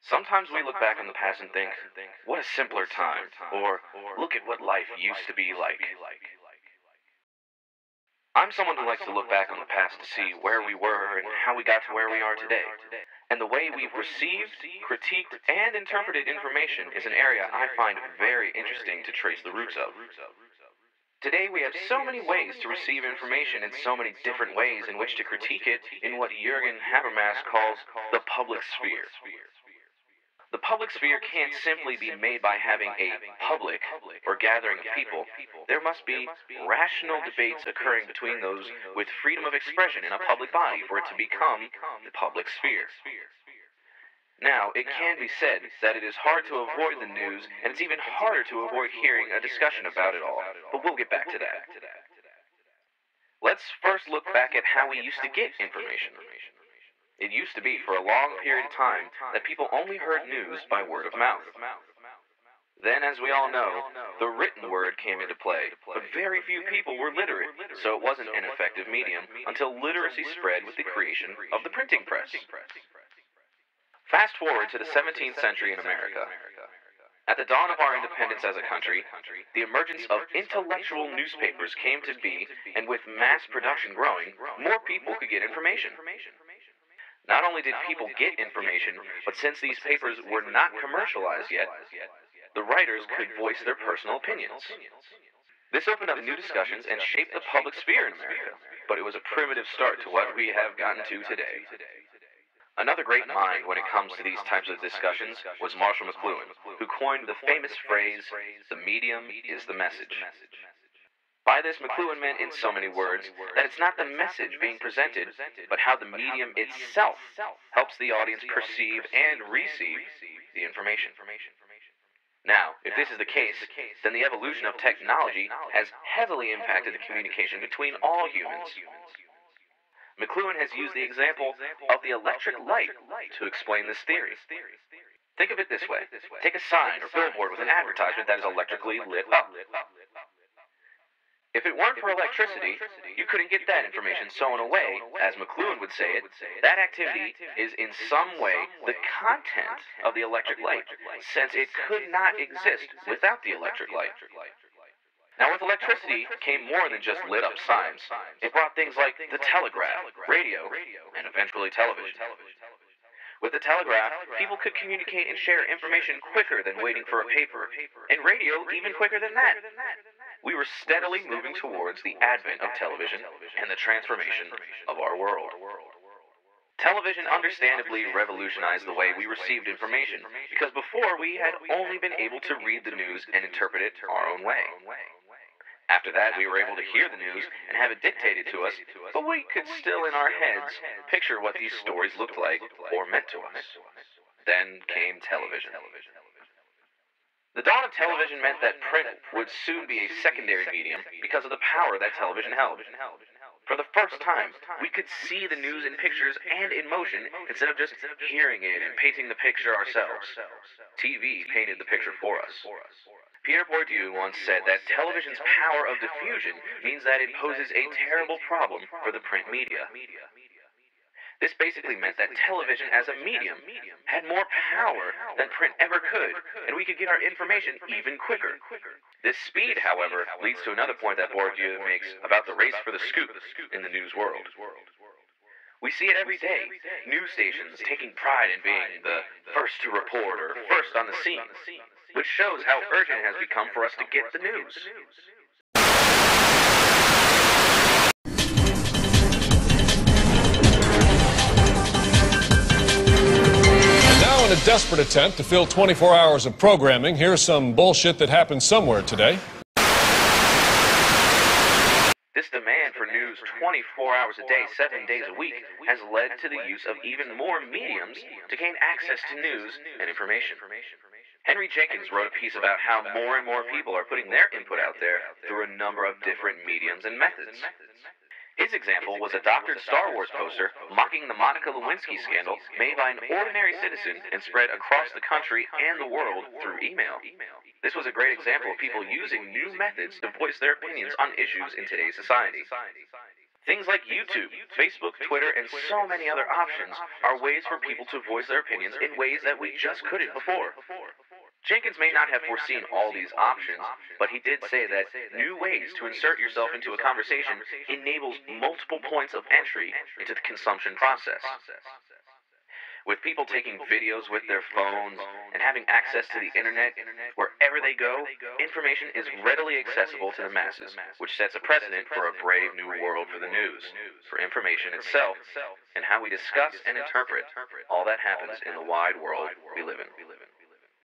Sometimes we look back on the past and think, what a simpler time, or look at what life used to be like. I'm someone who likes to look back on the past to see where we were and how we got to where we are today. And the way we've received, critiqued, and interpreted information is an area I find very interesting to trace the roots of. Today we have so many ways to receive information and so many different ways in which to critique it in what Jürgen Habermas calls the public sphere. The public sphere can't simply be made by having a public or gathering of people. There must be rational debates occurring between those with freedom of expression in a public body for it to become the public sphere. Now, it can be said that it is hard to avoid the news, and it's even harder to avoid hearing a discussion about it all, but we'll get back to that. Let's first look back at how we used to get information. It used to be for a long period of time that people only heard news by word of mouth. Then, as we all know, the written word came into play, but very few people were literate, so it wasn't an effective medium until literacy spread with the creation of the printing press. Fast forward to the 17th century in America. At the dawn of our independence as a country, the emergence of intellectual newspapers came to be, and with mass production growing, more people could get information. Not only did people get information, but since these papers were not commercialized yet, the writers could voice their personal opinions. This opened up new discussions and shaped the public sphere in America, but it was a primitive start to what we have gotten to today. Another great mind when it comes to these types of discussions was Marshall McLuhan, who coined the famous phrase, "The medium is the message." By this, McLuhan meant in so many words that it's not the message being presented, but how the medium itself helps the audience perceive and receive the information. Now, if this is the case, then the evolution of technology has heavily impacted the communication between all humans. McLuhan has used the example of the electric light to explain this theory. Think of it this way. Take a sign or billboard with an advertisement that is electrically lit up. If it weren't for electricity, you couldn't get that information, so in a way, as McLuhan would say it, that activity is in some way the content of the electric light, since it could not exist without the electric light. Now, with electricity came more than just lit-up signs. It brought things like the telegraph, radio, and eventually television. With the telegraph, people could communicate and share information quicker than waiting for a paper, and radio even quicker than that. We were steadily moving towards the advent of television and the transformation of our world. Television understandably revolutionized the way we received information, because before we had only been able to read the news and interpret it our own way. After that, we were able to hear the news and have it dictated to us, but we could still in our heads picture what these stories looked like or meant to us. Then came television. The dawn of television meant that print would soon be a secondary medium because of the power that television held. For the first time, we could see the news in pictures and in motion instead of just hearing it and painting the picture ourselves. TV painted the picture for us. Pierre Bourdieu once said that television's power of diffusion means that it poses a terrible problem for the print media. This basically meant that television as a medium had more power than print ever could, and we could get our information even quicker. This speed, however, leads to another point that Bourdieu makes about the race for the scoop in the news world. We see it every day, news stations taking pride in being the first to report or first on the scene, which shows how urgent it has become for us to get the news. And now, in a desperate attempt to fill 24 hours of programming, here's some bullshit that happened somewhere today. This demand for news 24 hours a day, 7 days a week, has led to the use of even more mediums to gain access to news and information. Henry Jenkins wrote a piece about how more and more people are putting their input out there through a number of different mediums and methods. His example was a doctored Star Wars poster mocking the Monica Lewinsky scandal made by an ordinary citizen and spread across the country and the world through email. This was a great example of people using new methods to voice their opinions on issues in today's society. Things like YouTube, Facebook, Twitter, and so many other options are ways for people to voice their opinions in ways that we just couldn't before. Jenkins may not have foreseen all these options, but he did say that new ways to insert yourself into a conversation enables multiple points of entry into the consumption process. With people taking videos with their phones and having access to the internet wherever they go, information is readily accessible to the masses, which sets a precedent for a brave new world for the news, for information itself, and how we discuss and interpret all that happens in the wide world we live in.